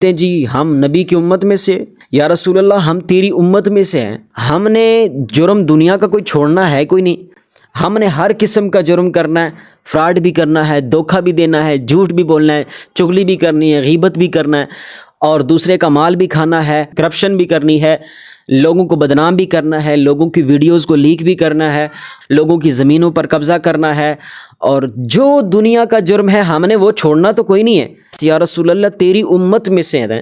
جی ہم نبی کی امت میں سے، یا رسول اللہ ہم تیری امت میں سے ہیں، ہم نے جرم دنیا کا کوئی چھوڑنا ہے کوئی نہیں، ہم نے ہر قسم کا جرم کرنا ہے، فراڈ بھی کرنا ہے، دھوکہ بھی دینا ہے، جھوٹ بھی بولنا ہے، چغلی بھی کرنی ہے، غیبت بھی کرنا ہے، اور دوسرے کا مال بھی کھانا ہے، کرپشن بھی کرنی ہے، لوگوں کو بدنام بھی کرنا ہے، لوگوں کی ویڈیوز کو لیک بھی کرنا ہے، لوگوں کی زمینوں پر قبضہ کرنا ہے، اور جو دنیا کا جرم ہے ہم نے وہ چھوڑنا تو کوئی نہیں ہے۔ یا رسول اللہ تیری امت میں سے ہیں،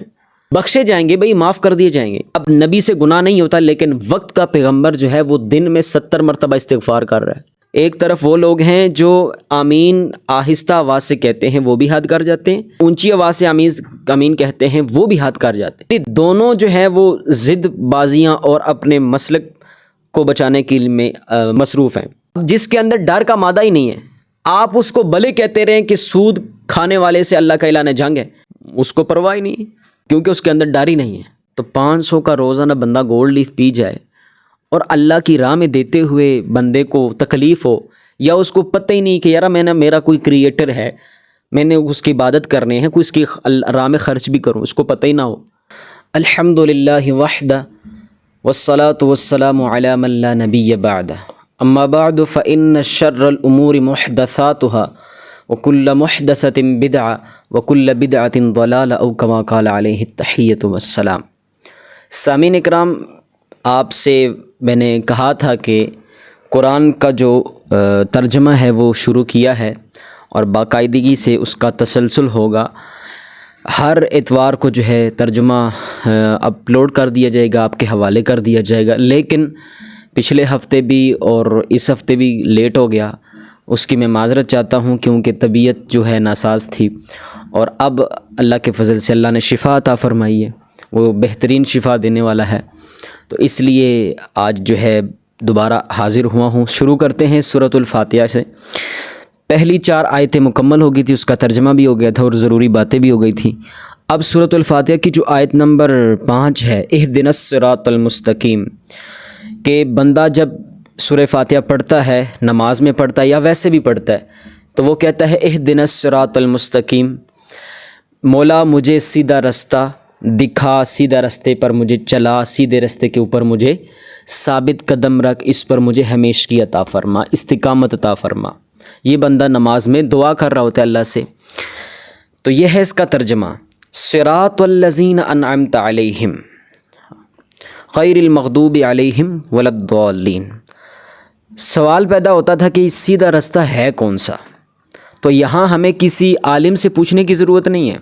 بخشے جائیں گے بھئی، معاف کر دیے جائیں گے۔ اب نبی سے گناہ نہیں ہوتا، لیکن وقت کا پیغمبر جو ہے وہ دن میں 70 مرتبہ استغفار کر رہا ہے۔ ایک طرف وہ لوگ ہیں جو آمین آہستہ آواز سے کہتے ہیں، وہ بھی حد کر جاتے ہیں، اونچی آواز سے آمین کہتے ہیں، وہ بھی حد کر جاتے ہیں۔ دونوں جو ہے وہ ضد بازیاں اور اپنے مسلک کو بچانے کے لیے مصروف ہیں۔ جس کے اندر ڈر کا مادہ ہی نہیں ہے، آپ اس کو بھلے کہتے رہیں کہ سود کھانے والے سے اللہ کا اعلان جنگ ہے، اس کو پرواہ ہی نہیں ہے، کیونکہ اس کے اندر ڈر ہی نہیں ہے۔ تو 500 کا روزانہ بندہ گولڈ لیف پی جائے اور اللہ کی راہ میں دیتے ہوئے بندے کو تکلیف ہو، یا اس کو پتہ ہی نہیں کہ یار میرا کوئی کریٹر ہے، میں نے اس کی عبادت کرنے ہیں، کوئی اس کی راہ میں خرچ بھی کروں، اس کو پتہ ہی نہ ہو۔ الحمدللہ وحدہ والصلاة والسلام علی من لا نبی بعدہ، اما بعد فإن شر الامور محدثاتها وكل محدثة بدعة وكل بدعة ضلالة او كما قال عليه التحیۃ والسلام۔ سامعین اکرام، آپ سے میں نے کہا تھا کہ قرآن کا جو ترجمہ ہے وہ شروع کیا ہے اور باقاعدگی سے اس کا تسلسل ہوگا۔ ہر اتوار کو جو ہے ترجمہ اپلوڈ کر دیا جائے گا، آپ کے حوالے کر دیا جائے گا، لیکن پچھلے ہفتے بھی اور اس ہفتے بھی لیٹ ہو گیا، اس کی میں معذرت چاہتا ہوں، کیونکہ طبیعت جو ہے ناساز تھی، اور اب اللہ کے فضل سے اللہ نے شفا عطا فرمائی ہے، وہ بہترین شفا دینے والا ہے، تو اس لیے آج جو ہے دوبارہ حاضر ہوا ہوں۔ شروع کرتے ہیں سورۃ الفاتحہ سے۔ پہلی 4 آیتیں مکمل ہو گئی تھی، اس کا ترجمہ بھی ہو گیا تھا اور ضروری باتیں بھی ہو گئی تھیں۔ اب سورۃ الفاتحہ کی جو آیت نمبر 5 ہے، اہدنا الصراط المستقیم، کہ بندہ جب سورہ فاتحہ پڑھتا ہے، نماز میں پڑھتا ہے یا ویسے بھی پڑھتا ہے، تو وہ کہتا ہے اہدنا الصراط المستقیم، مولا مجھے سیدھا رستہ دکھا، سیدھا رستے پر مجھے چلا، سیدھے رستے کے اوپر مجھے ثابت قدم رکھ، اس پر مجھے ہمیشگی عطا فرما، استقامت عطا فرما۔ یہ بندہ نماز میں دعا کر رہا ہوتا ہے اللہ سے۔ تو یہ ہے اس کا ترجمہ، صراط الذین انعمت علیہم غیر المغضوب علیہم ولا الضالین۔ سوال پیدا ہوتا تھا کہ سیدھا رستہ ہے کون سا؟ تو یہاں ہمیں کسی عالم سے پوچھنے کی ضرورت نہیں ہے،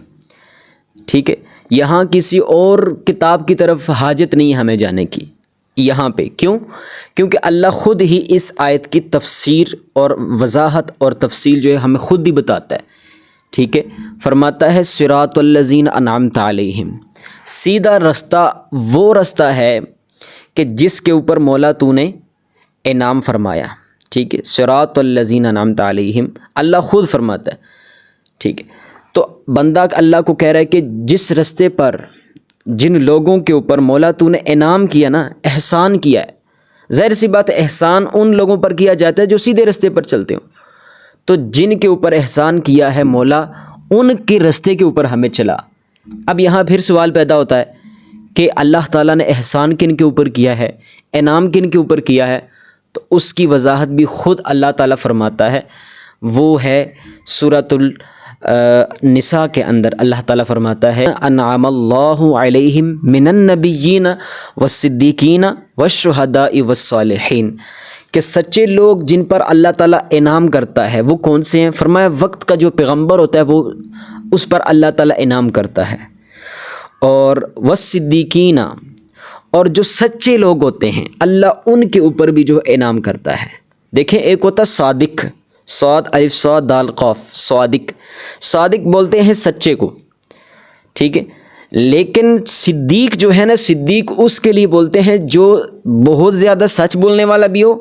ٹھیک ہے؟ یہاں کسی اور کتاب کی طرف حاجت نہیں ہے ہمیں جانے کی یہاں پہ۔ کیوں؟ کیونکہ اللہ خود ہی اس آیت کی تفسیر اور وضاحت اور تفصیل جو ہے ہمیں خود ہی بتاتا ہے، ٹھیک ہے؟ فرماتا ہے صراط الذین انعمت علیہم، سیدھا رستہ وہ رستہ ہے کہ جس کے اوپر مولا تو نے انعام فرمایا، ٹھیک ہے؟ صراط الذین انعمت علیہم، اللہ خود فرماتا ہے، ٹھیک ہے؟ تو بندہ اللہ کو کہہ رہا ہے کہ جس رستے پر جن لوگوں کے اوپر مولا تو نے انعام کیا نا، احسان کیا ہے، ظاہر سی بات ہے احسان ان لوگوں پر کیا جاتا ہے جو سیدھے رستے پر چلتے ہوں، تو جن کے اوپر احسان کیا ہے مولا، ان کے رستے کے اوپر ہمیں چلا۔ اب یہاں پھر سوال پیدا ہوتا ہے کہ اللہ تعالیٰ نے احسان کن کے اوپر کیا ہے، انعام کن کے اوپر کیا ہے؟ تو اس کی وضاحت بھی خود اللہ تعالیٰ فرماتا ہے، وہ ہے سورۃ النساء کے اندر اللہ تعالیٰ فرماتا ہے انعم اللہ علیہم من النبیین والصدیقین والشہداء والصالحین، کہ سچے لوگ جن پر اللہ تعالیٰ انعام کرتا ہے وہ کون سے ہیں؟ فرمایا وقت کا جو پیغمبر ہوتا ہے وہ اس پر اللہ تعالیٰ انعام کرتا ہے، اور والصدیقین، اور جو سچے لوگ ہوتے ہیں اللہ ان کے اوپر بھی جو انعام کرتا ہے۔ دیکھیں ایک ہوتا صادق، صاد الف صاد دال قاف، صادق، صادق بولتے ہیں سچے کو، ٹھیک ہے؟ لیکن صدیق جو ہے نا، صدیق اس کے لیے بولتے ہیں جو بہت زیادہ سچ بولنے والا بھی ہو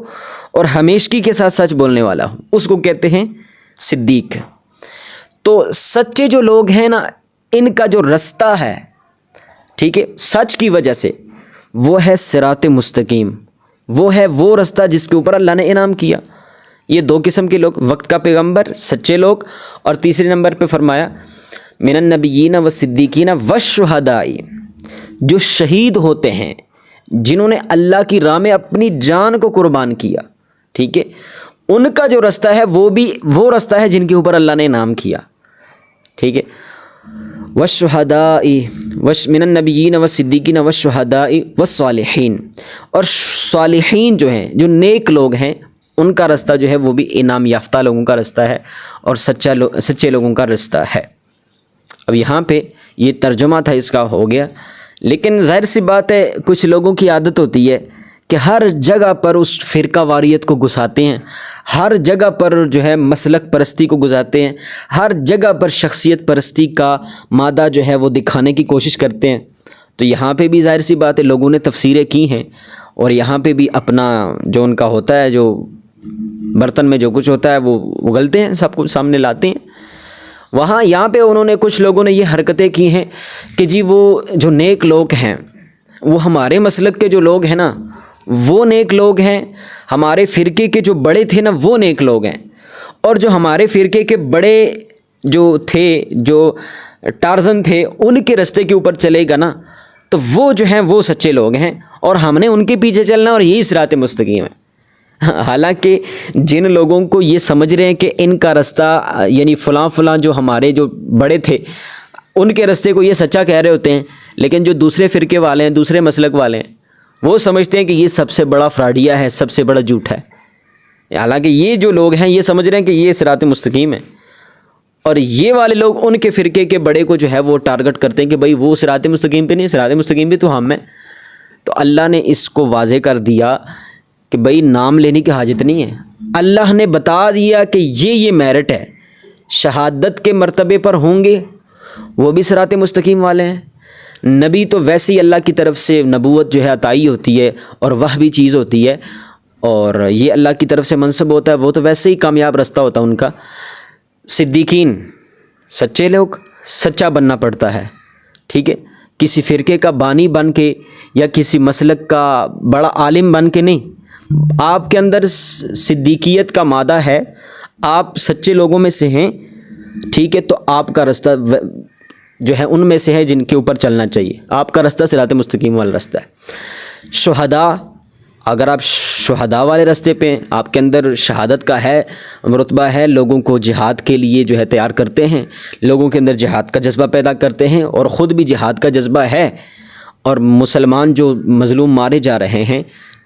اور ہمیشگی کے ساتھ سچ بولنے والا ہو، اس کو کہتے ہیں صدیق۔ تو سچے جو لوگ ہیں نا، ان کا جو رستہ ہے، ٹھیک ہے، سچ کی وجہ سے، وہ ہے صراط مستقیم، وہ ہے وہ رستہ جس کے اوپر اللہ نے انعام کیا۔ یہ 2 قسم کے لوگ، وقت کا پیغمبر، سچے لوگ، اور تیسرے نمبر پہ فرمایا من النبیین والصدیقین والشہداء، جو شہید ہوتے ہیں، جنہوں نے اللہ کی راہ میں اپنی جان کو قربان کیا، ٹھیک ہے، ان کا جو رستہ ہے وہ بھی وہ رستہ ہے جن کے اوپر اللہ نے انعام کیا، ٹھیک ہے۔ والشہداء من النبیین والصدیقین والشہداء والصالحین، اور صالحین جو ہیں، جو نیک لوگ ہیں، ان کا رستہ جو ہے وہ بھی انعام یافتہ لوگوں کا رستہ ہے اور سچے لوگوں کا رستہ ہے۔ اب یہاں پہ یہ ترجمہ تھا اس کا، ہو گیا، لیکن ظاہر سی بات ہے کچھ لوگوں کی عادت ہوتی ہے کہ ہر جگہ پر اس فرقہ واریت کو گھساتے ہیں، ہر جگہ پر جو ہے مسلک پرستی کو گھساتے ہیں، ہر جگہ پر شخصیت پرستی کا مادہ جو ہے وہ دکھانے کی کوشش کرتے ہیں۔ تو یہاں پہ بھی ظاہر سی بات ہے لوگوں نے تفسیریں کی ہیں، اور یہاں پہ بھی اپنا جو ان کا ہوتا ہے، جو برتن میں جو کچھ ہوتا ہے وہ اگلتے ہیں، سب کچھ سامنے لاتے ہیں۔ یہاں پہ انہوں نے کچھ لوگوں نے یہ حرکتیں کی ہیں کہ جی وہ جو نیک لوگ ہیں، وہ ہمارے مسلک کے جو لوگ ہیں نا وہ نیک لوگ ہیں، ہمارے فرقے کے جو بڑے تھے نا وہ نیک لوگ ہیں، اور جو ہمارے فرقے کے بڑے جو تھے، جو ٹارزن تھے، ان کے رستے کے اوپر چلے گا نا تو وہ جو ہیں وہ سچے لوگ ہیں، اور ہم نے ان کے پیچھے چلنا، اور یہی صراط مستقیم ہے۔ حالانکہ جن لوگوں کو یہ سمجھ رہے ہیں کہ ان کا رستہ یعنی فلاں فلاں جو ہمارے جو بڑے تھے ان کے رستے کو یہ سچا کہہ رہے ہوتے ہیں، لیکن جو دوسرے فرقے والے ہیں، دوسرے مسلک والے ہیں، وہ سمجھتے ہیں کہ یہ سب سے بڑا فراڈیا ہے، سب سے بڑا جھوٹ ہے۔ حالانکہ یہ جو لوگ ہیں یہ سمجھ رہے ہیں کہ یہ صراط مستقیم ہے، اور یہ والے لوگ ان کے فرقے کے بڑے کو جو ہے وہ ٹارگٹ کرتے ہیں کہ بھائی وہ صراط مستقیم پہ نہیں، صراط مستقیم پہ تو ہم ہیں۔ تو اللہ نے اس کو واضح کر دیا کہ بھئی نام لینے کی حاجت نہیں ہے، اللہ نے بتا دیا کہ یہ میرٹ ہے، شہادت کے مرتبے پر ہوں گے وہ بھی صراط مستقیم والے ہیں۔ نبی تو ویسے ہی اللہ کی طرف سے نبوت جو ہے عطائی ہوتی ہے اور وہ بھی چیز ہوتی ہے، اور یہ اللہ کی طرف سے منصب ہوتا ہے، وہ تو ویسے ہی کامیاب رستہ ہوتا ہے ان کا۔ صدیقین سچے لوگ، سچا بننا پڑتا ہے، ٹھیک ہے، کسی فرقے کا بانی بن کے یا کسی مسلک کا بڑا عالم بن کے نہیں، آپ کے اندر صدیقیت کا مادہ ہے، آپ سچے لوگوں میں سے ہیں، ٹھیک ہے، تو آپ کا رستہ جو ہے ان میں سے ہے جن کے اوپر چلنا چاہیے، آپ کا رستہ صراط مستقیم والا رستہ ہے۔ شہداء، اگر آپ شہداء والے رستے پہ، آپ کے اندر شہادت کا ہے رتبہ ہے، لوگوں کو جہاد کے لیے جو ہے تیار کرتے ہیں، لوگوں کے اندر جہاد کا جذبہ پیدا کرتے ہیں، اور خود بھی جہاد کا جذبہ ہے، اور مسلمان جو مظلوم مارے جا رہے ہیں،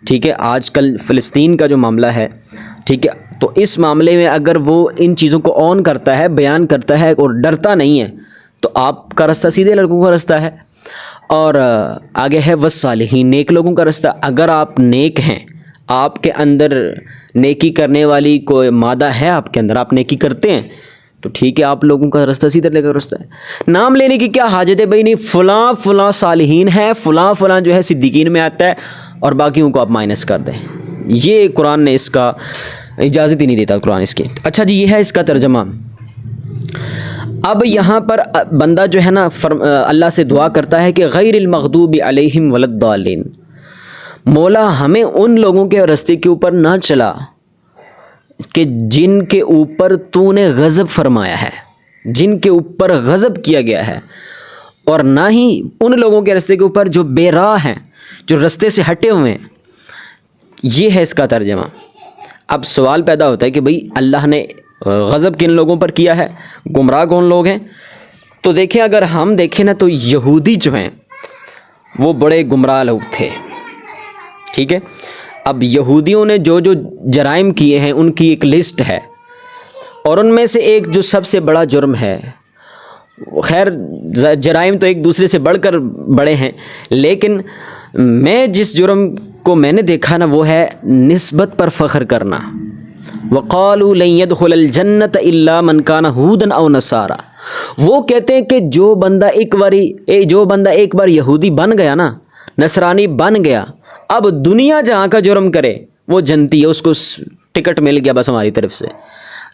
ٹھیک ہے، آج کل فلسطین کا جو معاملہ ہے، ٹھیک ہے، تو اس معاملے میں اگر وہ ان چیزوں کو آن کرتا ہے، بیان کرتا ہے اور ڈرتا نہیں ہے، تو آپ کا رستہ سیدھے لڑکوں کا رستہ ہے۔ اور آگے ہے والصالحین، نیک لوگوں کا رستہ۔ اگر آپ نیک ہیں، آپ کے اندر نیکی کرنے والی کوئی مادہ ہے، آپ کے اندر آپ نیکی کرتے ہیں، تو ٹھیک ہے، آپ لوگوں کا رستہ سیدھے لے کا رستہ ہے۔ نام لینے کی کیا حاجت ہے بھائی؟ نہیں، فلاں فلاں صالحین ہے، فلاں فلاں جو ہے صدیقین میں آتا ہے، اور باقیوں کو آپ مائنس کر دیں، یہ قرآن نے اس کا اجازت ہی نہیں دیتا قرآن اس کی۔ اچھا جی، یہ ہے اس کا ترجمہ۔ اب یہاں پر بندہ جو ہے نا اللہ سے دعا کرتا ہے کہ غیر المغضوب علیہم ولا الضالین، مولا ہمیں ان لوگوں کے راستے کے اوپر نہ چلا کہ جن کے اوپر تو نے غضب فرمایا ہے، جن کے اوپر غضب کیا گیا ہے، اور نہ ہی ان لوگوں کے راستے کے اوپر جو بے راہ ہیں، جو راستے سے ہٹے ہوئے ہیں۔ یہ ہے اس کا ترجمہ۔ اب سوال پیدا ہوتا ہے کہ بھئی اللہ نے غضب کن لوگوں پر کیا ہے، گمراہ کون لوگ ہیں؟ تو دیکھیں، اگر ہم دیکھیں نا تو یہودی جو ہیں وہ بڑے گمراہ لوگ تھے، ٹھیک ہے۔ اب یہودیوں نے جو جو جرائم کیے ہیں ان کی ایک لسٹ ہے، اور ان میں سے ایک جو سب سے بڑا جرم ہے، خیر جرائم تو ایک دوسرے سے بڑھ کر بڑے ہیں، لیکن میں جس جرم کو میں نے دیکھا نا وہ ہے نسبت پر فخر کرنا۔ وَقَالُوا لَن يَدْخُلَ الْجَنَّةَ إِلَّا مَنْ كَانَ هُودًا أَوْ نَصَارَىٰ، وہ کہتے ہیں کہ جو بندہ ایک بار یہودی بن گیا نا، نصرانی بن گیا، اب دنیا جہاں کا جرم کرے وہ جنتی ہے، اس کو ٹکٹ مل گیا بس ہماری طرف سے۔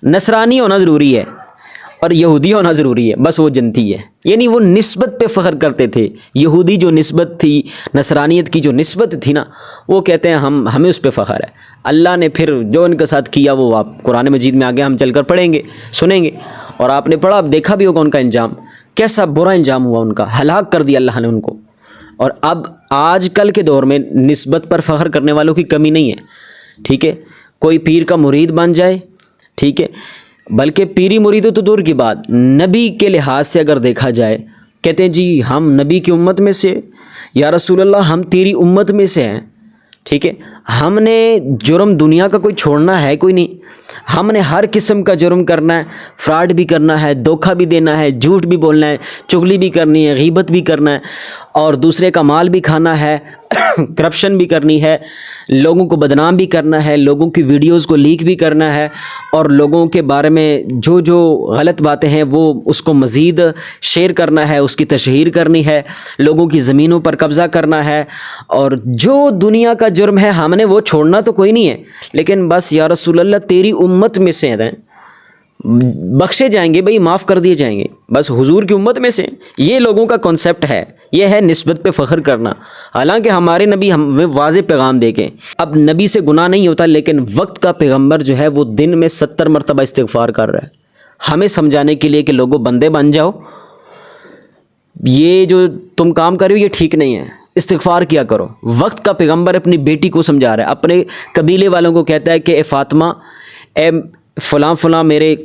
نصرانی ہونا ضروری ہے اور یہودی ہونا ضروری ہے، بس وہ جنتی ہے۔ یعنی وہ نسبت پہ فخر کرتے تھے، یہودی جو نسبت تھی، نصرانیت کی جو نسبت تھی نا، وہ کہتے ہیں ہمیں اس پہ فخر ہے۔ اللہ نے پھر جو ان کے ساتھ کیا وہ آپ قرآن مجید میں آگے ہم چل کر پڑھیں گے، سنیں گے، اور آپ نے پڑھا، اب دیکھا بھی ہوگا ان کا انجام۔ کیسا برا انجام ہوا ان کا، ہلاک کر دیا اللہ نے ان کو۔ اور اب آج کل کے دور میں نسبت پر فخر کرنے والوں کی کمی نہیں ہے، ٹھیک ہے، کوئی پیر کا مرید بن جائے، ٹھیک ہے، بلکہ پیری مرید تو دور کی بات، نبی کے لحاظ سے اگر دیکھا جائے، کہتے ہیں جی ہم نبی کی امت میں سے، یا رسول اللہ ہم تیری امت میں سے ہیں، ٹھیک ہے، ہم نے جرم دنیا کا کوئی چھوڑنا ہے کوئی نہیں، ہم نے ہر قسم کا جرم کرنا ہے، فراڈ بھی کرنا ہے، دھوکہ بھی دینا ہے، جھوٹ بھی بولنا ہے، چغلی بھی کرنی ہے، غیبت بھی کرنا ہے، اور دوسرے کا مال بھی کھانا ہے، کرپشن بھی کرنی ہے، لوگوں کو بدنام بھی کرنا ہے، لوگوں کی ویڈیوز کو لیک بھی کرنا ہے، اور لوگوں کے بارے میں جو جو غلط باتیں ہیں وہ اس کو مزید شیئر کرنا ہے، اس کی تشہیر کرنی ہے، لوگوں کی زمینوں پر قبضہ کرنا ہے، اور جو دنیا کا جرم ہے ہم نے وہ چھوڑنا تو کوئی نہیں ہے، لیکن بس یا رسول اللہ تیری امت میں سے ہیں، بخشے جائیں گے بھئی، معاف کر دیے جائیں گے، بس حضور کی امت میں سے۔ یہ لوگوں کا کنسیپٹ ہے، یہ ہے نسبت پہ فخر کرنا، حالانکہ ہمارے نبی ہمیں واضح پیغام دے کے، اب نبی سے گناہ نہیں ہوتا، لیکن وقت کا پیغمبر جو ہے وہ دن میں 70 مرتبہ استغفار کر رہا ہے، ہمیں سمجھانے کے لیے کہ لوگوں بندے بن جاؤ، یہ جو تم کام کر رہے ہو یہ ٹھیک نہیں ہے، استغفار کیا کرو۔ وقت کا پیغمبر اپنی بیٹی کو سمجھا رہا ہے، اپنے قبیلے والوں کو کہتا ہے کہ اے فاطمہ، اے فلاں فلاں میرے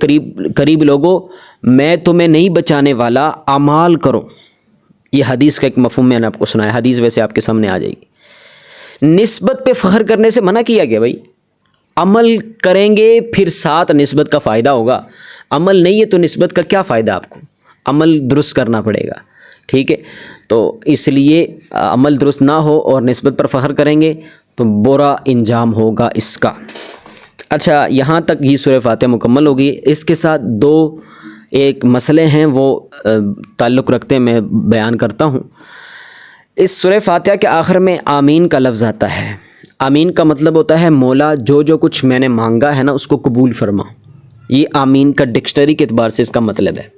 قریب لوگوں، میں تمہیں نہیں بچانے والا، اعمال کرو۔ یہ حدیث کا ایک مفہوم میں نے آپ کو سنایا، حدیث ویسے آپ کے سامنے آ جائے گی۔ نسبت پہ فخر کرنے سے منع کیا گیا بھائی، عمل کریں گے پھر ساتھ نسبت کا فائدہ ہوگا، عمل نہیں ہے تو نسبت کا کیا فائدہ آپ کو، عمل درست کرنا پڑے گا، ٹھیک ہے، تو اس لیے عمل درست نہ ہو اور نسبت پر فخر کریں گے تو برا انجام ہوگا اس کا۔ اچھا، یہاں تک یہ سورہ فاتحہ مکمل ہوگی۔ اس کے ساتھ دو ایک مسئلے ہیں وہ تعلق رکھتے ہیں، میں بیان کرتا ہوں۔ اس سورہ فاتحہ کے آخر میں آمین کا لفظ آتا ہے۔ آمین کا مطلب ہوتا ہے مولا جو کچھ میں نے مانگا ہے نا اس کو قبول فرما، یہ آمین کا ڈکشنری کے اعتبار سے اس کا مطلب ہے۔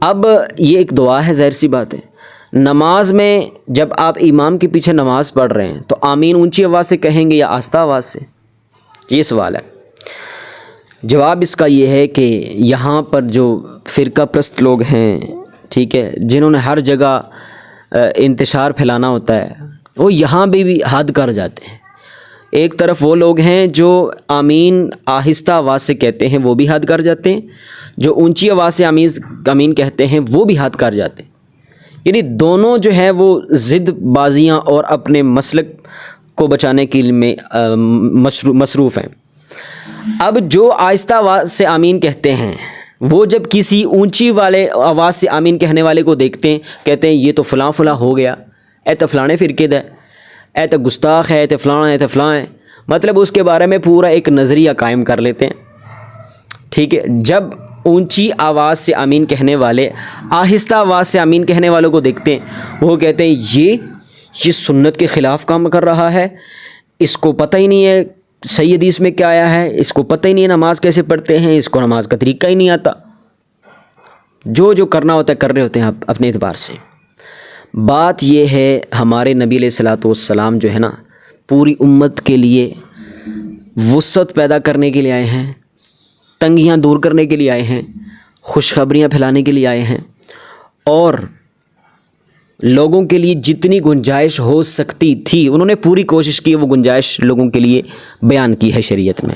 اب یہ ایک دعا ہے، ظاہر سی بات ہے، نماز میں جب آپ امام کے پیچھے نماز پڑھ رہے ہیں تو آمین اونچی آواز سے کہیں گے یا آہستہ آواز سے؟ یہ سوال ہے۔ جواب اس کا یہ ہے کہ یہاں پر جو فرقہ پرست لوگ ہیں، ٹھیک ہے، جنہوں نے ہر جگہ انتشار پھیلانا ہوتا ہے، وہ یہاں بھی حد کر جاتے ہیں۔ ایک طرف وہ لوگ ہیں جو آمین آہستہ آواز سے کہتے ہیں، وہ بھی حد کر جاتے ہیں، جو اونچی آواز سے آمین کہتے ہیں وہ بھی حد کر جاتے ہیں۔ یعنی دونوں جو ہے وہ ضد بازیاں اور اپنے مسلک کو بچانے کے لیے مصروف ہیں۔ اب جو آہستہ آواز سے آمین کہتے ہیں وہ جب کسی اونچی والے آواز سے آمین کہنے والے کو دیکھتے ہیں، کہتے ہیں یہ تو فلاں فلاں ہو گیا، اے تو فلانے فرقے دا، اے تو گستاخ ہے، اے تو فلاں اے تو فلاں ہے، مطلب اس کے بارے میں پورا ایک نظریہ قائم کر لیتے ہیں، ٹھیک ہے۔ جب اونچی آواز سے آمین کہنے والے آہستہ آواز سے آمین کہنے والوں کو دیکھتے ہیں، وہ کہتے ہیں یہ سنت کے خلاف کام کر رہا ہے، اس کو پتہ ہی نہیں ہے صحیح حدیث میں کیا آیا ہے، اس کو پتہ ہی نہیں ہے نماز کیسے پڑھتے ہیں، اس کو نماز کا طریقہ ہی نہیں آتا، جو کرنا ہوتا ہے کر رہے ہوتے ہیں اپنے اعتبار سے۔ بات یہ ہے ہمارے نبی علیہ الصلوۃ والسلام جو ہے نا پوری امت کے لیے وسعت پیدا کرنے کے لیے آئے ہیں، تنگیاں دور کرنے کے لیے آئے ہیں، خوشخبریاں پھیلانے کے لیے آئے ہیں، اور لوگوں کے لیے جتنی گنجائش ہو سکتی تھی انہوں نے پوری کوشش کی، وہ گنجائش لوگوں کے لیے بیان کی ہے شریعت میں،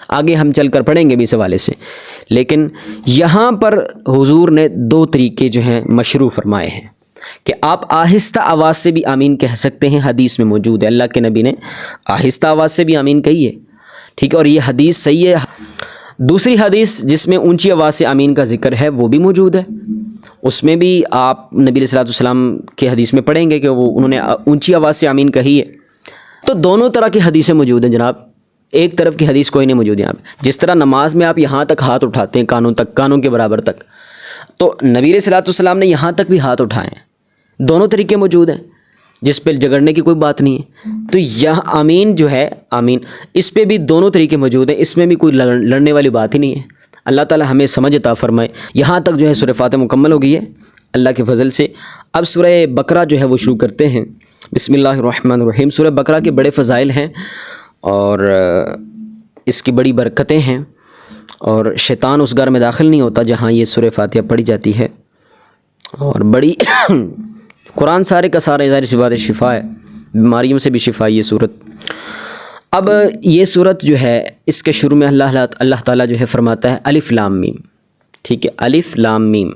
آگے ہم چل کر پڑھیں گے بھی اس حوالے سے۔ لیکن یہاں پر حضور نے دو طریقے جو ہیں مشروع فرمائے ہیں کہ آپ آہستہ آواز سے بھی آمین کہہ سکتے ہیں، حدیث میں موجود ہے، اللہ کے نبی نے آہستہ آواز سے بھی آمین کہی ہے، ٹھیک ہے، اور یہ حدیث صحیح ہے۔ دوسری حدیث جس میں اونچی آواز سے آمین کا ذکر ہے وہ بھی موجود ہے، اس میں بھی آپ نبی علیہ الصلوۃ والسلام کے حدیث میں پڑھیں گے کہ انہوں نے اونچی آواز سے آمین کہی ہے۔ تو دونوں طرح کی حدیثیں موجود ہیں جناب، ایک طرف کی حدیث کوئی نہیں موجود یہاں پہ۔ جس طرح نماز میں آپ یہاں تک ہاتھ اٹھاتے ہیں، کانوں کے برابر تک، تو نبی علیہ الصلوۃ والسلام نے یہاں تک بھی ہاتھ اٹھائے ہیں، دونوں طریقے موجود ہیں، جس پہ جگڑنے کی کوئی بات نہیں ہے۔ تو یہاں آمین جو ہے، آمین اس پہ بھی دونوں طریقے موجود ہیں، اس میں بھی کوئی لڑنے والی بات ہی نہیں ہے۔ اللہ تعالی ہمیں سمجھ عطا فرمائے۔ یہاں تک جو ہے سورہ فاتحہ مکمل ہو گئی ہے اللہ کے فضل سے۔ اب سورہ بقرہ جو ہے وہ شروع کرتے ہیں۔ بسم اللہ الرحمن الرحیم۔ سورہ بقرہ کے بڑے فضائل ہیں اور اس کی بڑی برکتیں ہیں، اور شیطان اس گھر میں داخل نہیں ہوتا جہاں یہ سورہ فاتحہ پڑھی جاتی ہے۔ اور بڑی قرآن سارے کا سارا ظاہر سی بات ہے شفا ہے، بیماریوں سے بھی شفا ہے یہ صورت۔ اب یہ صورت جو ہے اس کے شروع میں اللہ تعالیٰ جو ہے فرماتا ہے الف لام میم، ٹھیک ہے، الف لام میم۔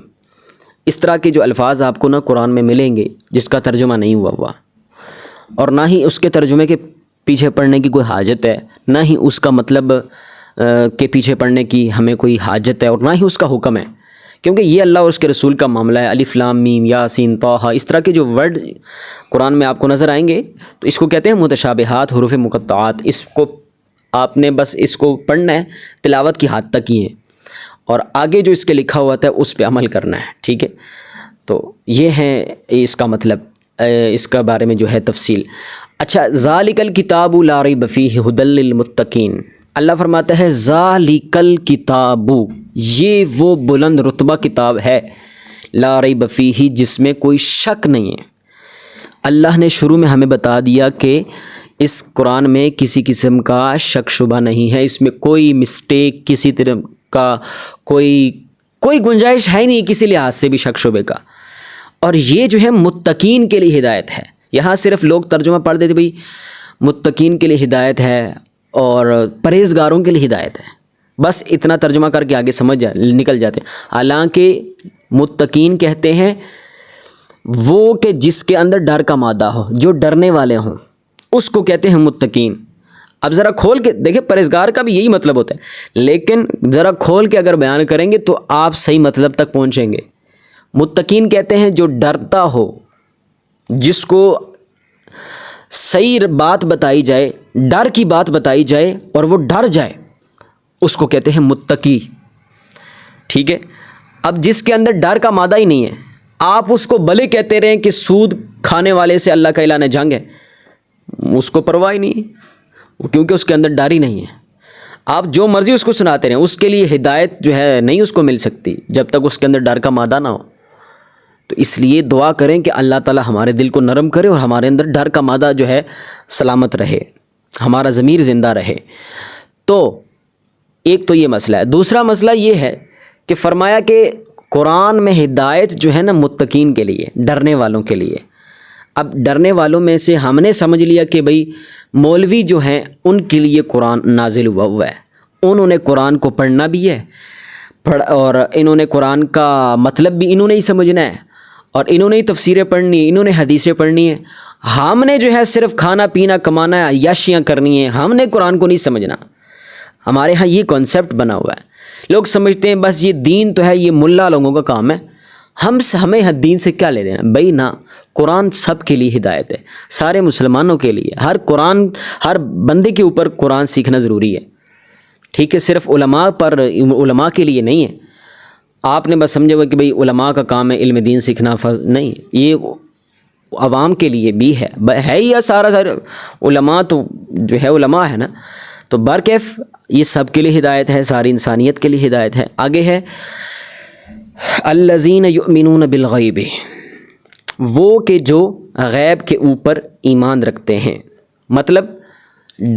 اس طرح کے جو الفاظ آپ کو نا قرآن میں ملیں گے جس کا ترجمہ نہیں ہوا اور نہ ہی اس کے ترجمے کے پیچھے پڑھنے کی کوئی حاجت ہے، نہ ہی اس کا مطلب کے پیچھے پڑھنے کی ہمیں کوئی حاجت ہے، اور نہ ہی اس کا حکم ہے، کیونکہ یہ اللہ اور اس کے رسول کا معاملہ ہے۔ الف لام میم یاسین طٰہٰ، اس طرح کے جو ورڈ قرآن میں آپ کو نظر آئیں گے تو اس کو کہتے ہیں متشابہات، حروف مقطعات۔ اس کو آپ نے بس اس کو پڑھنا ہے، تلاوت کی حد تک ہی ہے، اور آگے جو اس کے لکھا ہوا تھا اس پہ عمل کرنا ہے، ٹھیک ہے۔ تو یہ ہے اس کا مطلب، اس کا بارے میں جو ہے تفصیل۔ اچھا، ذالک الکتاب لا ریب فیہ ھدی للمتقین، اللہ فرماتا ہے ذالک الکتاب، یہ وہ بلند رتبہ کتاب ہے، لا ریب فیہ، جس میں کوئی شک نہیں ہے۔ اللہ نے شروع میں ہمیں بتا دیا کہ اس قرآن میں کسی قسم کا شک شبہ نہیں ہے، اس میں کوئی مسٹیک، کسی طرح کا کوئی گنجائش ہے ہی نہیں کسی لحاظ سے بھی شک شبے کا۔ اور یہ جو ہے متقین کے لیے ہدایت ہے۔ یہاں صرف لوگ ترجمہ پڑھ دیتے بھئی متقین کے لیے ہدایت ہے اور پرہیزگاروں کے لیے ہدایت ہے، بس اتنا ترجمہ کر کے آگے نکل جاتے ہیں۔ حالانکہ متقین کہتے ہیں وہ کہ جس کے اندر ڈر کا مادہ ہو، جو ڈرنے والے ہوں، اس کو کہتے ہیں متقین۔ اب ذرا کھول کے دیکھیں، پرہیزگار کا بھی یہی مطلب ہوتا ہے، لیکن ذرا کھول کے اگر بیان کریں گے تو آپ صحیح مطلب تک پہنچیں گے۔ متقین کہتے ہیں جو ڈرتا ہو، جس کو صحیح بات بتائی جائے، ڈر کی بات بتائی جائے اور وہ ڈر جائے، اس کو کہتے ہیں متقی، ٹھیک ہے۔ اب جس کے اندر ڈر کا مادہ ہی نہیں ہے، آپ اس کو بھلے کہتے رہیں کہ سود کھانے والے سے اللہ کا اعلان جنگ ہے، اس کو پرواہ ہی نہیں، کیونکہ اس کے اندر ڈر ہی نہیں ہے۔ آپ جو مرضی اس کو سناتے رہیں، اس کے لیے ہدایت جو ہے نہیں اس کو مل سکتی جب تک اس کے اندر ڈر کا مادہ نہ ہو۔ تو اس لیے دعا کریں کہ اللہ تعالی ہمارے دل کو نرم کرے اور ہمارے اندر ڈر کا مادہ جو ہے سلامت رہے، ہمارا ضمیر زندہ رہے۔ تو ایک تو یہ مسئلہ ہے۔ دوسرا مسئلہ یہ ہے کہ فرمایا کہ قرآن میں ہدایت جو ہے نا متقین کے لیے، ڈرنے والوں کے لیے۔ اب ڈرنے والوں میں سے ہم نے سمجھ لیا کہ بھئی مولوی جو ہیں ان کے لیے قرآن نازل ہوا ہے، انہوں نے قرآن کو پڑھنا بھی ہے، اور انہوں نے قرآن کا مطلب بھی انہوں نے ہی سمجھنا ہے، اور انہوں نے ہی تفسیریں پڑھنی ہیں، انہوں نے حدیثیں پڑھنی ہیں۔ ہم نے جو ہے صرف کھانا پینا کمانا ہے، عیاشیاں کرنی ہیں، ہم نے قرآن کو نہیں سمجھنا۔ ہمارے ہاں یہ کانسیپٹ بنا ہوا ہے، لوگ سمجھتے ہیں بس یہ دین تو ہے، یہ ملا لوگوں کا کام ہے، ہمیں دین سے کیا لے دینا بھائی؟ نہ، قرآن سب کے لیے ہدایت ہے، سارے مسلمانوں کے لیے۔ ہر بندے کے اوپر قرآن سیکھنا ضروری ہے، ٹھیک ہے، صرف علماء کے لیے نہیں ہے۔ آپ نے بس سمجھے ہوئے کہ بھئی علماء کا کام ہے علم دین سیکھنا، نہیں، یہ عوام کے لیے بھی ہے یا سارا علماء تو جو ہے علماء ہے نا، تو برکیف یہ سب کے لیے ہدایت ہے، ساری انسانیت کے لیے ہدایت ہے۔ آگے ہے الذین یؤمنون بالغیب، وہ کہ جو غیب کے اوپر ایمان رکھتے ہیں۔ مطلب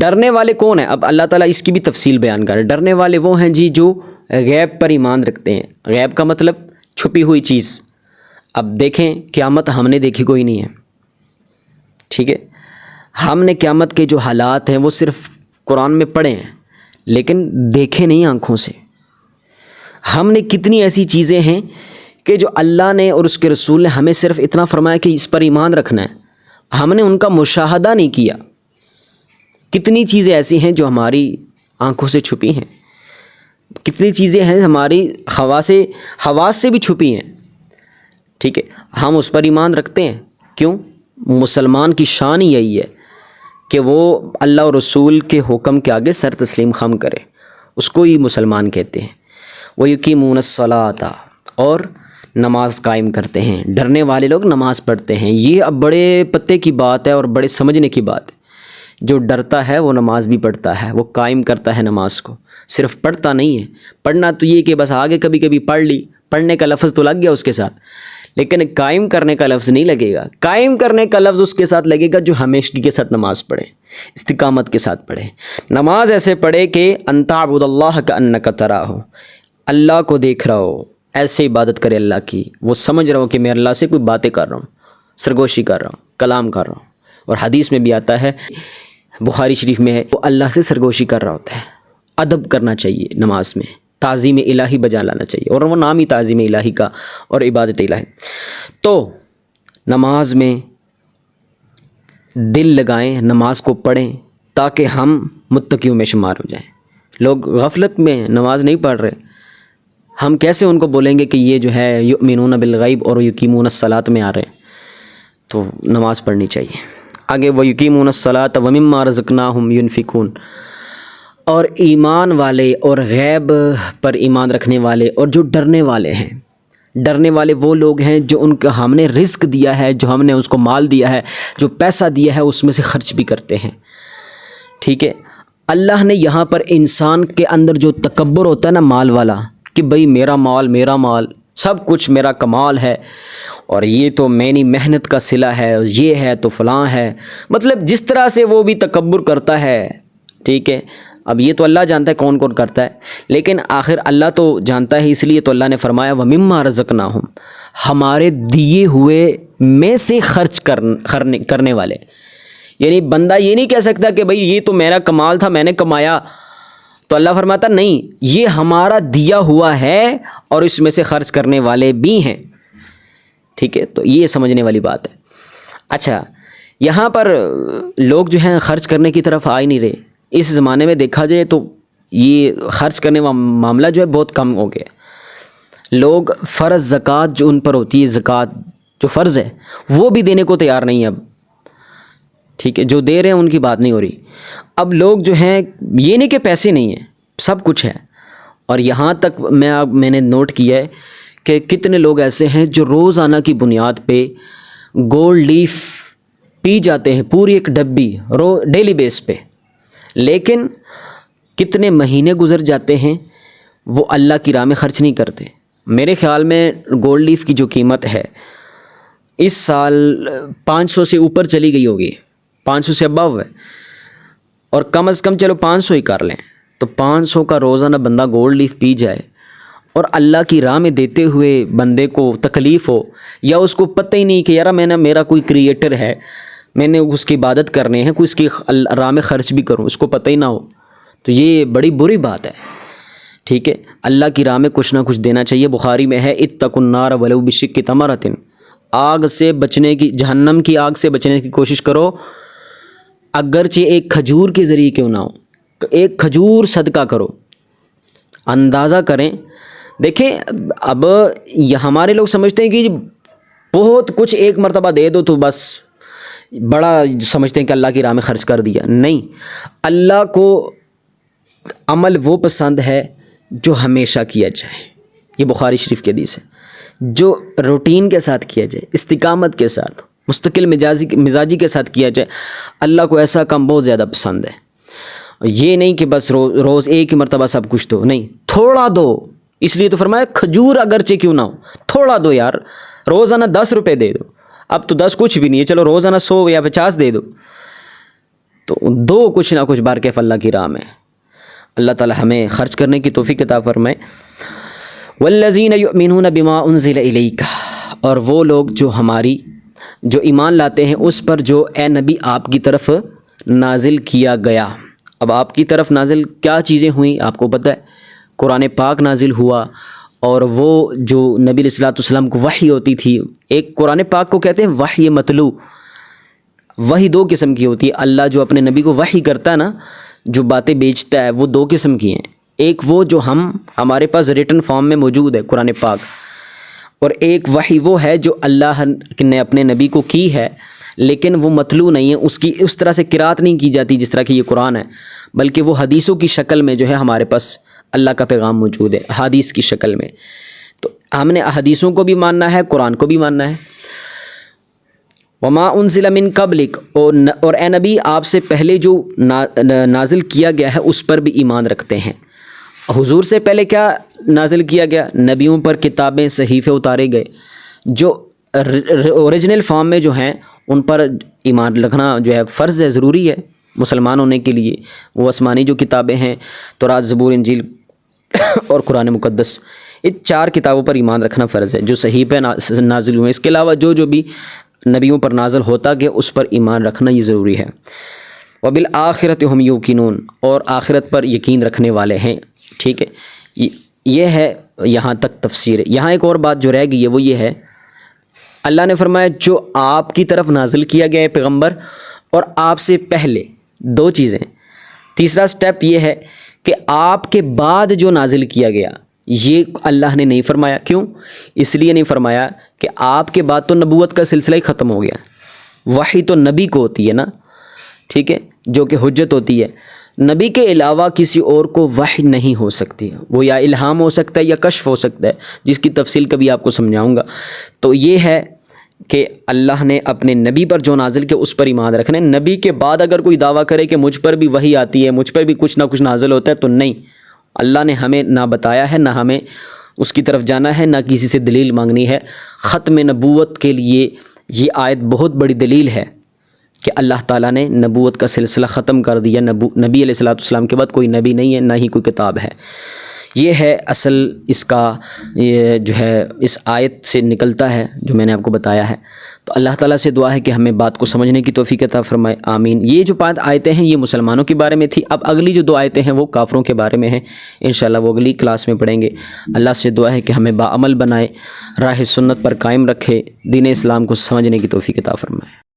ڈرنے والے کون ہیں؟ اب اللہ تعالیٰ اس کی بھی تفصیل بیان کر رہے ہیں۔ ڈرنے والے وہ ہیں جی جو غیب پر ایمان رکھتے ہیں۔ غیب کا مطلب چھپی ہوئی چیز۔ اب دیکھیں قیامت ہم نے دیکھی کوئی نہیں ہے، ٹھیک ہے، ہم نے قیامت کے جو حالات ہیں وہ صرف قرآن میں پڑھے ہیں لیکن دیکھے نہیں آنکھوں سے۔ ہم نے کتنی ایسی چیزیں ہیں کہ جو اللہ نے اور اس کے رسول نے ہمیں صرف اتنا فرمایا کہ اس پر ایمان رکھنا ہے، ہم نے ان کا مشاہدہ نہیں کیا۔ کتنی چیزیں ایسی ہیں جو ہماری آنکھوں سے چھپی ہیں، کتنی چیزیں ہیں ہماری حواس سے بھی چھپی ہیں، ٹھیک ہے، ہم اس پر ایمان رکھتے ہیں۔ کیوں؟ مسلمان کی شان ہی یہی ہے کہ وہ اللہ اور رسول کے حکم کے آگے سر تسلیم خم کرے، اس کو ہی مسلمان کہتے ہیں۔ وَيُقِيمُونَ الصَّلَاةَ، اور نماز قائم کرتے ہیں۔ ڈرنے والے لوگ نماز پڑھتے ہیں۔ یہ اب بڑے پتے کی بات ہے اور بڑے سمجھنے کی بات ہے۔ جو ڈرتا ہے وہ نماز بھی پڑھتا ہے، وہ قائم کرتا ہے نماز کو، صرف پڑھتا نہیں ہے۔ پڑھنا تو یہ کہ بس آگے کبھی کبھی پڑھ لی، پڑھنے کا لفظ تو لگ گیا اس کے ساتھ، لیکن قائم کرنے کا لفظ نہیں لگے گا۔ قائم کرنے کا لفظ اس کے ساتھ لگے گا جو ہمیشگی کے ساتھ نماز پڑھے، استقامت کے ساتھ پڑھے۔ نماز ایسے پڑھے کہ ان تعبد اللہ کأنک تراہ، اللہ کو دیکھ رہا ہو، ایسے عبادت کرے اللہ کی، وہ سمجھ رہا ہو کہ میں اللہ سے کوئی باتیں کر رہا ہوں، سرگوشی کر رہا ہوں، کلام کر رہا ہوں. اور حدیث میں بھی آتا ہے، بخاری شریف میں ہے، وہ اللہ سے سرگوشی کر رہا ہوتا ہے. ادب کرنا چاہیے نماز میں، تعظیم الہی بجا لانا چاہیے، اور وہ نام ہی تعظیم الہی کا اور عبادت الہی. تو نماز میں دل لگائیں، نماز کو پڑھیں تاکہ ہم متقیوں میں شمار ہو جائیں. لوگ غفلت میں نماز نہیں پڑھ رہے، ہم کیسے ان کو بولیں گے کہ یہ جو ہے یؤمنون بالغیب اور یقیمون الصلاۃ میں آ رہے ہیں؟ تو نماز پڑھنی چاہیے. آگے وَيُقِيمُونَ الصَّلَاةَ وَمِمَّا رَزَقْنَاهُمْ يُنْفِقُونَ. اور ایمان والے اور غیب پر ایمان رکھنے والے اور جو ڈرنے والے ہیں، ڈرنے والے وہ لوگ ہیں جو ان کا ہم نے رزق دیا ہے، جو ہم نے اس کو مال دیا ہے، جو پیسہ دیا ہے، اس میں سے خرچ بھی کرتے ہیں. ٹھیک ہے. اللہ نے یہاں پر انسان کے اندر جو تکبر ہوتا ہے نا مال والا، کہ بھئی میرا مال سب کچھ میرا کمال ہے، اور یہ تو میں نے محنت کا صلہ ہے، یہ ہے تو فلاں ہے، مطلب جس طرح سے وہ بھی تکبر کرتا ہے. ٹھیک ہے. اب یہ تو اللہ جانتا ہے کون کون کرتا ہے، لیکن آخر اللہ تو جانتا ہے، اس لیے تو اللہ نے فرمایا وَمِمَّا رَزَقْنَاهُمْ، ہمارے دیے ہوئے میں سے خرچ کرنے والے. یعنی بندہ یہ نہیں کہہ سکتا کہ بھئی یہ تو میرا کمال تھا، میں نے کمایا. تو اللہ فرماتا نہیں، یہ ہمارا دیا ہوا ہے اور اس میں سے خرچ کرنے والے بھی ہیں. ٹھیک ہے. تو یہ سمجھنے والی بات ہے. اچھا، یہاں پر لوگ جو ہیں خرچ کرنے کی طرف آ ہی نہیں رہے. اس زمانے میں دیکھا جائے تو یہ خرچ کرنے کا معاملہ جو ہے بہت کم ہو گیا. لوگ فرض زکوٰۃ جو ان پر ہوتی ہے، زکوٰۃ جو فرض ہے وہ بھی دینے کو تیار نہیں اب. ٹھیک ہے. جو دے رہے ہیں ان کی بات نہیں ہو رہی. اب لوگ جو ہیں یہ نہیں کہ پیسے نہیں ہیں، سب کچھ ہے. اور یہاں تک میں نے نوٹ کیا ہے کہ کتنے لوگ ایسے ہیں جو روزانہ کی بنیاد پہ گولڈ لیف پی جاتے ہیں، پوری ایک ڈبی ڈیلی بیس پہ، لیکن کتنے مہینے گزر جاتے ہیں وہ اللہ کی راہ میں خرچ نہیں کرتے. میرے خیال میں گولڈ لیف کی جو قیمت ہے اس سال 500 سے اوپر چلی گئی ہوگی، 500 سے ابو ہے. اور کم از کم چلو 500 ہی کر لیں، تو 500 کا روزانہ بندہ گولڈ لیف پی جائے اور اللہ کی راہ میں دیتے ہوئے بندے کو تکلیف ہو، یا اس کو پتہ ہی نہیں کہ یار میرا کوئی کریٹر ہے، میں نے اس کی عبادت کرنے ہیں، کوئی اس کی راہ میں خرچ بھی کروں، اس کو پتہ ہی نہ ہو، تو یہ بڑی بری بات ہے. ٹھیک ہے. اللہ کی راہ میں کچھ نہ کچھ دینا چاہیے. بخاری میں ہے اتقوا النار ولو بشق تمرۃ، آگ سے بچنے کی، جہنم کی آگ سے بچنے کی کوشش کرو اگرچہ ایک کھجور کے ذریعے کیوں نہ ہو، ایک کھجور صدقہ کرو. اندازہ کریں. دیکھیں اب یہ ہمارے لوگ سمجھتے ہیں کہ بہت کچھ ایک مرتبہ دے دو تو بس بڑا سمجھتے ہیں کہ اللہ کی راہ میں خرچ کر دیا. نہیں، اللہ کو عمل وہ پسند ہے جو ہمیشہ کیا جائے. یہ بخاری شریف کی حدیث ہے. جو روٹین کے ساتھ کیا جائے، استقامت کے ساتھ، مستقل مزاجی کے ساتھ کیا جائے، اللہ کو ایسا کام بہت زیادہ پسند ہے. یہ نہیں کہ بس روز ایک ہی مرتبہ سب کچھ دو، نہیں، تھوڑا دو. اس لیے تو فرمایا کھجور اگرچہ کیوں نہ ہو، تھوڑا دو یار. روزانہ 10 روپے دے دو، اب تو 10 کچھ بھی نہیں ہے، چلو روزانہ 100 یا 50 دے دو، تو دو کچھ نہ کچھ بارکیف اللہ کی راہ میں. اللہ تعالی ہمیں خرچ کرنے کی توفیق عطا فرمائے. والذین یؤمنون بما انزل الیک، اور وہ لوگ جو ایمان لاتے ہیں اس پر جو اے نبی آپ کی طرف نازل کیا گیا. اب آپ کی طرف نازل کیا چیزیں ہوئیں آپ کو پتہ ہے. قرآن پاک نازل ہوا، اور وہ جو نبی علیہ الصلوۃ والسلام کو وحی ہوتی تھی. ایک قرآن پاک کو کہتے ہیں وحی مطلوع. وحی 2 قسم کی ہوتی ہے. اللہ جو اپنے نبی کو وحی کرتا ہے نا، جو باتیں بیچتا ہے، وہ 2 قسم کی ہیں. ایک وہ جو ہمارے پاس ریٹن فارم میں موجود ہے قرآن پاک، اور ایک وحی وہ ہے جو اللہ نے اپنے نبی کو کی ہے لیکن وہ مطلوع نہیں ہے، اس کی اس طرح سے قرات نہیں کی جاتی جس طرح کہ یہ قرآن ہے، بلکہ وہ حدیثوں کی شکل میں جو ہے ہمارے پاس اللہ کا پیغام موجود ہے حدیث کی شکل میں. تو ہم نے حدیثوں کو بھی ماننا ہے، قرآن کو بھی ماننا ہے. وما انزل من قبلک، اور اے نبی آپ سے پہلے جو نازل کیا گیا ہے اس پر بھی ایمان رکھتے ہیں. حضور سے پہلے کیا نازل کیا گیا؟ نبیوں پر کتابیں، صحیفے اتارے گئے، جو اوریجنل فارم میں جو ہیں ان پر ایمان رکھنا جو ہے فرض ہے، ضروری ہے مسلمان ہونے کے لیے. وہ آسمانی جو کتابیں ہیں، تورات، زبور، انجیل اور قرآن مقدس، یہ 4 کتابوں پر ایمان رکھنا فرض ہے جو صحیح پہ نازل ہوئے. اس کے علاوہ جو بھی نبیوں پر نازل ہوتا گیا اس پر ایمان رکھنا یہ ضروری ہے. وبالآخرۃ ہم یوقنون، اور آخرت پر یقین رکھنے والے ہیں. ٹھیک ہے، یہ ہے یہاں تک تفسیر. یہاں ایک اور بات جو رہ گئی ہے وہ یہ ہے، اللہ نے فرمایا جو آپ کی طرف نازل کیا گیا ہے پیغمبر اور آپ سے پہلے 2 چیزیں. تیسرا سٹیپ یہ ہے کہ آپ کے بعد جو نازل کیا گیا یہ اللہ نے نہیں فرمایا. کیوں؟ اس لیے نہیں فرمایا کہ آپ کے بعد تو نبوت کا سلسلہ ہی ختم ہو گیا. وحی تو نبی کو ہوتی ہے نا، ٹھیک ہے، جو کہ حجت ہوتی ہے. نبی کے علاوہ کسی اور کو وحی نہیں ہو سکتی. وہ یا الہام ہو سکتا ہے یا کشف ہو سکتا ہے، جس کی تفصیل کبھی آپ کو سمجھاؤں گا. تو یہ ہے کہ اللہ نے اپنے نبی پر جو نازل کیا اس پر ایمان رکھنا ہے. نبی کے بعد اگر کوئی دعویٰ کرے کہ مجھ پر بھی وحی آتی ہے، مجھ پر بھی کچھ نہ کچھ نازل ہوتا ہے، تو نہیں، اللہ نے ہمیں نہ بتایا ہے، نہ ہمیں اس کی طرف جانا ہے، نہ کسی سے دلیل مانگنی ہے. ختم نبوت کے لیے یہ آیت بہت بڑی دلیل ہے کہ اللہ تعالیٰ نے نبوت کا سلسلہ ختم کر دیا. نبی علیہ الصلوۃ والسلام کے بعد کوئی نبی نہیں ہے، نہ ہی کوئی کتاب ہے. یہ ہے اصل اس کا، یہ جو ہے اس آیت سے نکلتا ہے جو میں نے آپ کو بتایا ہے. تو اللہ تعالیٰ سے دعا ہے کہ ہمیں بات کو سمجھنے کی توفیق عطا فرمائے، آمین. یہ جو 5 آیتیں ہیں یہ مسلمانوں کے بارے میں تھی. اب اگلی جو 2 آیتیں ہیں وہ کافروں کے بارے میں ہیں. انشاءاللہ وہ اگلی کلاس میں پڑھیں گے. اللہ سے دعا ہے کہ ہمیں باعمل بنائے، راہ سنت پر قائم رکھے، دین اسلام کو سمجھنے کی توفیق عطا فرمائے.